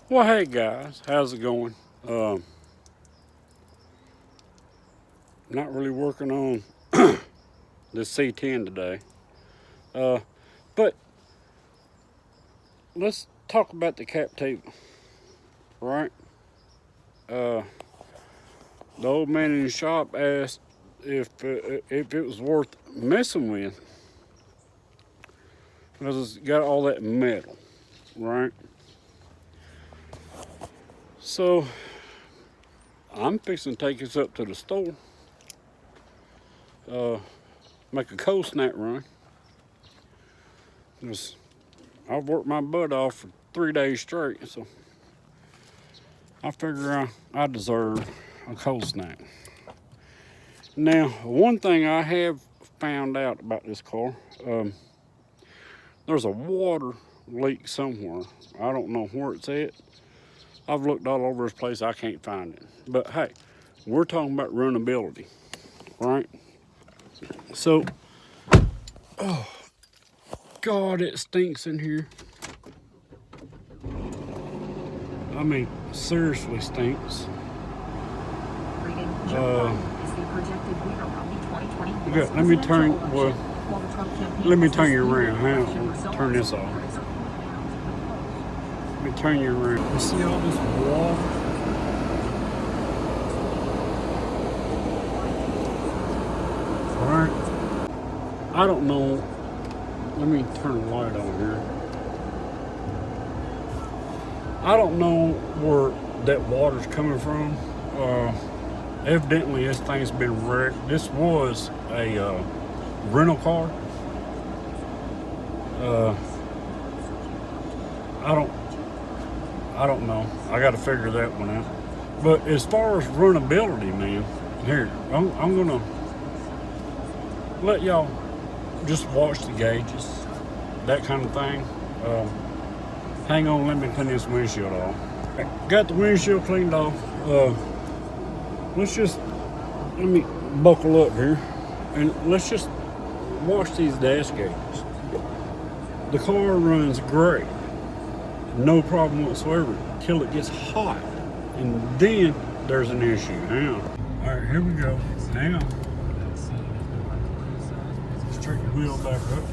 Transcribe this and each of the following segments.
Well, hey guys, how's it going? Not really working on this C10 today, uh, but let's talk about the captiva, right? Uh, the old man in the shop asked if it was worth messing with because it's got all that metal, right? So I'm fixing to take this up to the store, make a cold snap run. Because I've worked my butt off for 3 days straight, so I figure I deserve a cold snap. Now, one thing I have found out about this car, there's a water leak somewhere. I don't know where it's at. I've looked all over this place, I can't find it. But hey, we're talking about runnability, right? So, oh, God, it stinks in here. I mean, seriously stinks. Good. Let me turn you around. Hang on, turn this off. Let me turn you around. You see all this water? Alright. I don't know. Let me turn the light on here. I don't know where that water's coming from. Evidently, this thing's been wrecked. This was a rental car. I don't know. I got to figure that one out. But as far as runnability, man, here I'm gonna let y'all just watch the gauges, that kind of thing. Hang on, let me clean this windshield off. Got the windshield cleaned off. Let me buckle up here and let's just watch these dash gauges. The car runs great, no problem whatsoever, till it gets hot, and then there's an issue. Hang on. All right, here we go. Hang on. Straighten the wheel back up.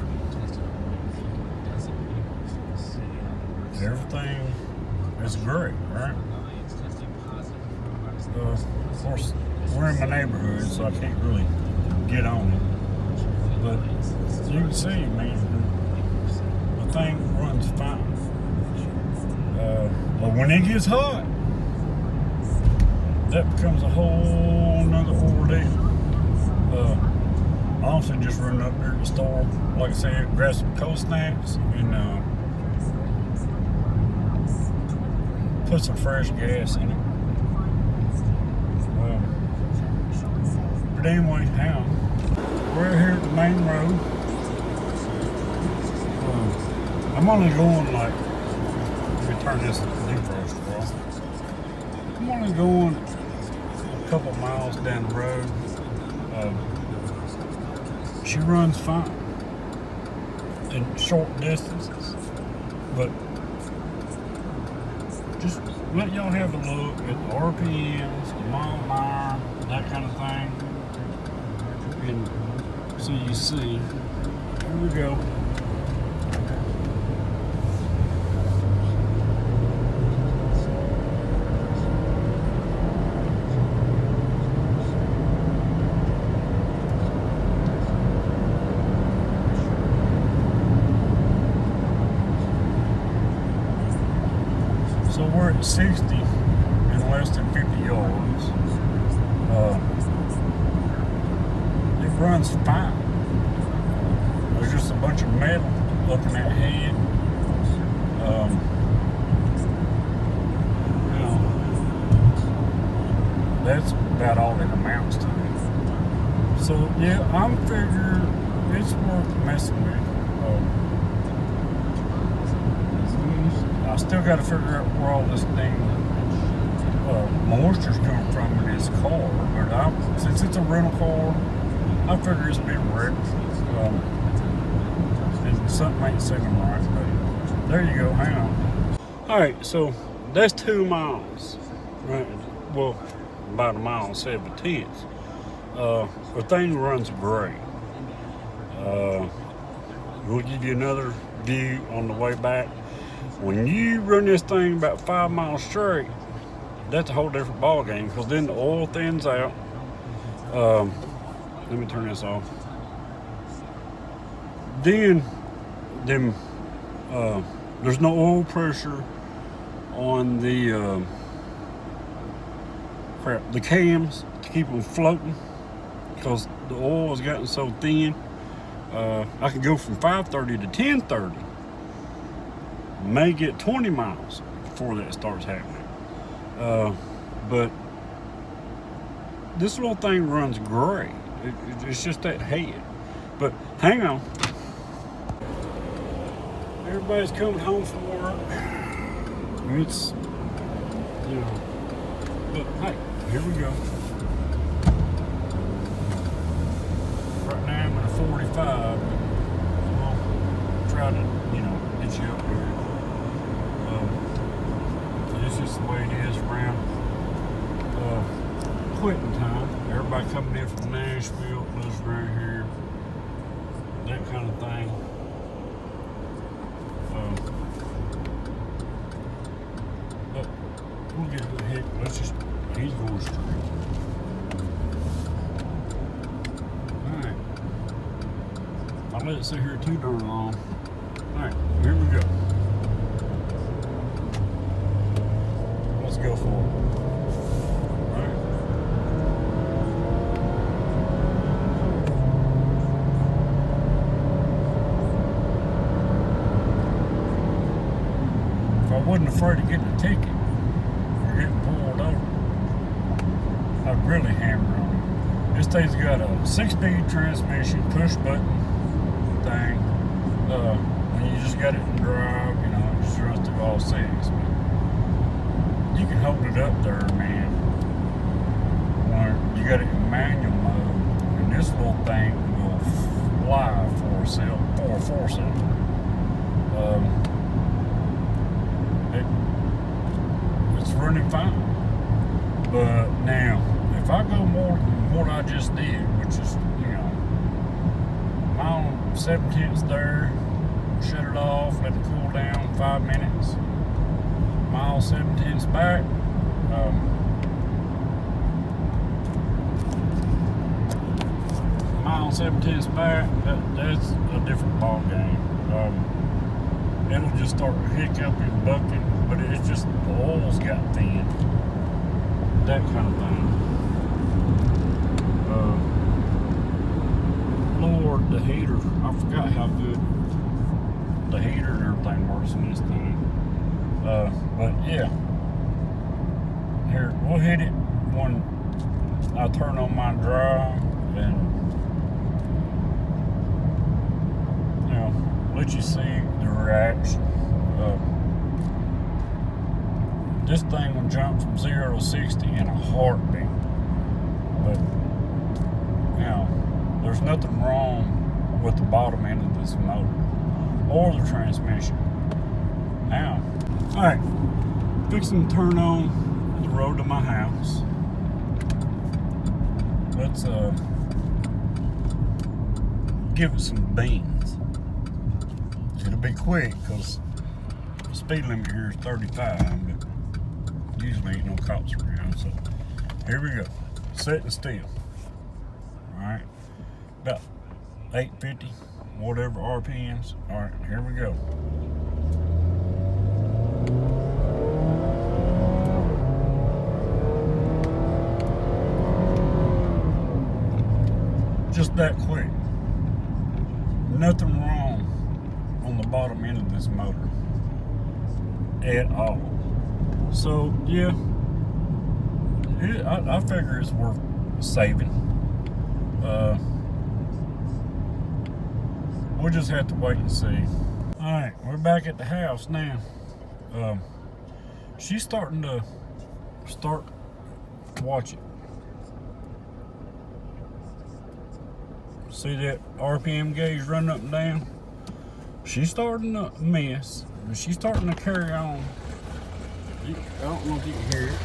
Everything is great, right? Of course, we're in my neighborhood, so I can't really get on it. But you can see, man, the thing runs fine. But when it gets hot, that becomes a whole nother ordeal. I also just run up there to the store, like I said, grab some cold snacks and put some fresh gas in it. But anyway, now we're here at the main road. I'm only going like, let me turn this defroster off. I'm only going a couple miles down the road. She runs fine in short distances, but just let y'all have a look at the RPMs, the mile an hour, that kind of thing, and so you see. Here we go. So we're at 60 in less than 50 yards. It runs fine. There's just a bunch of metal up in that head. You know, that's about all it amounts to. So yeah, I'm figuring it's worth messing with. I still got to figure out where all this dang moisture's coming from in this car. But since it's a rental car, I figure it's been wrecked. And something ain't seeming right. But there you go. Hang on. All right, so That's 2 miles. Right? Well, about 1.7 miles. The thing runs great. We'll give you another view on the way back. When you run this thing about 5 miles straight, that's a whole different ball game, because then the oil thins out. Let me turn this off. Then there's no oil pressure on the cams to keep them floating, because the oil has gotten so thin. I can go from 5:30 to 10:30. May get 20 miles before that starts happening. But this little thing runs great. It's just that head. But hang on. Everybody's coming home from work. It's, you know, but hey, here we go. Right now I'm at a 45. We'll try to, you know, get you up here. It's just the way it is around quitting time. Everybody coming in from Nashville, lives around here, that kind of thing. But we'll get to the heck. He's going straight. Alright. I'll let it sit here too darn long. Alright, here we go. Let's go for it. I wasn't afraid of getting a ticket or getting pulled over, I'd really hammer on it. This thing's got a 6-speed transmission, push button thing. When you just got it in drive, you know, it just runs through all settings. But you can hold it up there, man. When you got it in manual mode, and this little thing will fly for a four-cylinder. It's running fine. But now, if I go more than what I just did, which is, you know, mile 7/10 there, shut it off, let it cool down 5 minutes, mile 7/10 back, mile 7/10 back, that's a different ball game. It'll just start hiccuping, bucking, but it's just the oil's got thin. That kind of thing. Lord, the heater. I forgot how good the heater and everything works in this thing. But yeah. Here, we'll hit it when I turn on my drive and, you know, let you see the reaction. This thing will jump from 0 to 60 in a heartbeat. But, you know, there's nothing wrong with the bottom end of this motor or the transmission. Now, alright, fixing to turn on the road to my house. Let's give it some beans. It'll be quick because the speed limit here is 35, but usually ain't no cops around. So here we go, sitting still. All right, about 850, whatever RPMs. All right, here we go. Just that quick. Nothing wrong on the bottom end of this motor at all. So yeah, I figure it's worth saving. We'll just have to wait and see. All right, we're back at the house now. She's starting to watch it. See that RPM gauge running up and down? She's starting to miss. She's starting to carry on. don't know if you can hear it.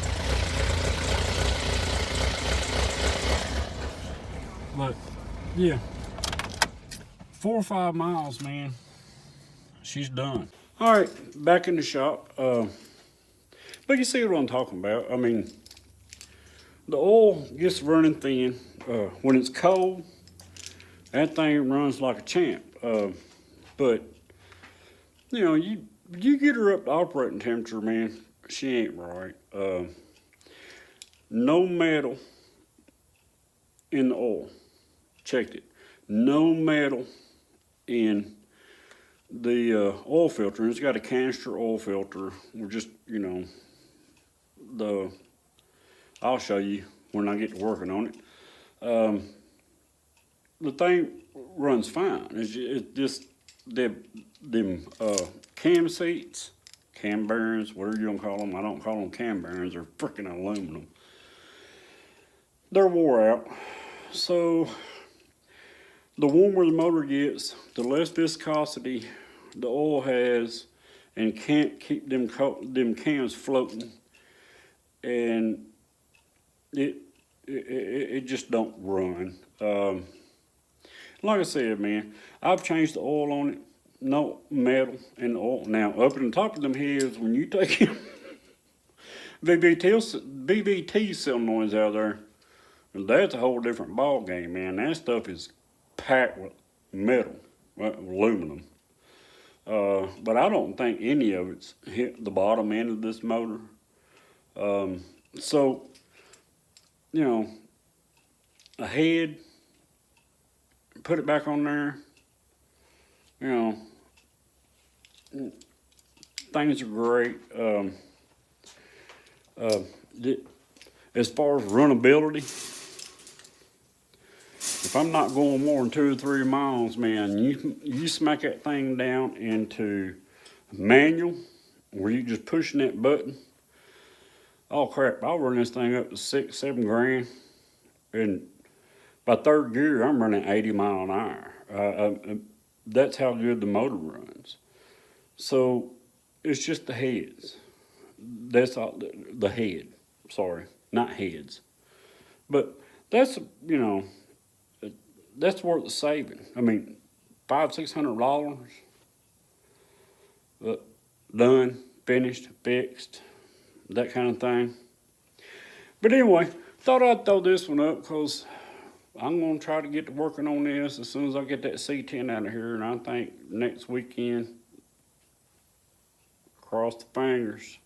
But yeah, 4 or 5 miles, man. She's done. All right, back in the shop. But you see what I'm talking about. I mean, the oil gets running thin. When it's cold, that thing runs like a champ. But you know, you get her up to operating temperature, man, she ain't right. No metal in the oil. Checked it. No metal in the oil filter. It's got a canister oil filter. We're just, you know, I'll show you when I get to working on it. The thing runs fine. It's just them cam seats, cam bearings, whatever you want to call them. I don't call them cam bearings. They're freaking aluminum. They're wore out. So the warmer the motor gets, the less viscosity the oil has, and can't keep them cams floating, and it just don't run. Like I said, man, I've changed the oil on it. No metal in the oil. Now, up in the top of them heads, when you take him BBT solenoids out of there, that's a whole different ball game, man. That stuff is packed with metal, aluminum. But I don't think any of it's hit the bottom end of this motor. So, you know, a head, put it back on there. You know, things are great. As far as runnability, if I'm not going more than 2 or 3 miles, man, you smack that thing down into manual, where you just pushing that button. Oh crap, I'll run this thing up to 6, 7 grand, and by 3rd gear, I'm running 80 mile an hour. That's how good the motor runs. So it's just the heads. That's all, the head. Sorry, not heads. But that's, you know, that's worth the saving. I mean, $500-600, done, finished, fixed, that kind of thing. But anyway, thought I'd throw this one up because I'm going to try to get to working on this as soon as I get that C10 out of here. And I think next weekend, cross the fingers,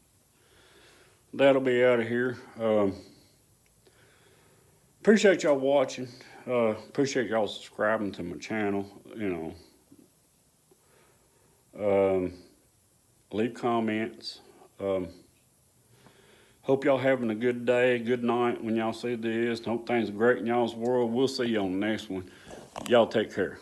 that'll be out of here. Appreciate y'all watching. Appreciate y'all subscribing to my channel. You know, leave comments. Hope y'all having a good day, good night when y'all see this. Hope things are great in y'all's world. We'll see you on the next one. Y'all take care.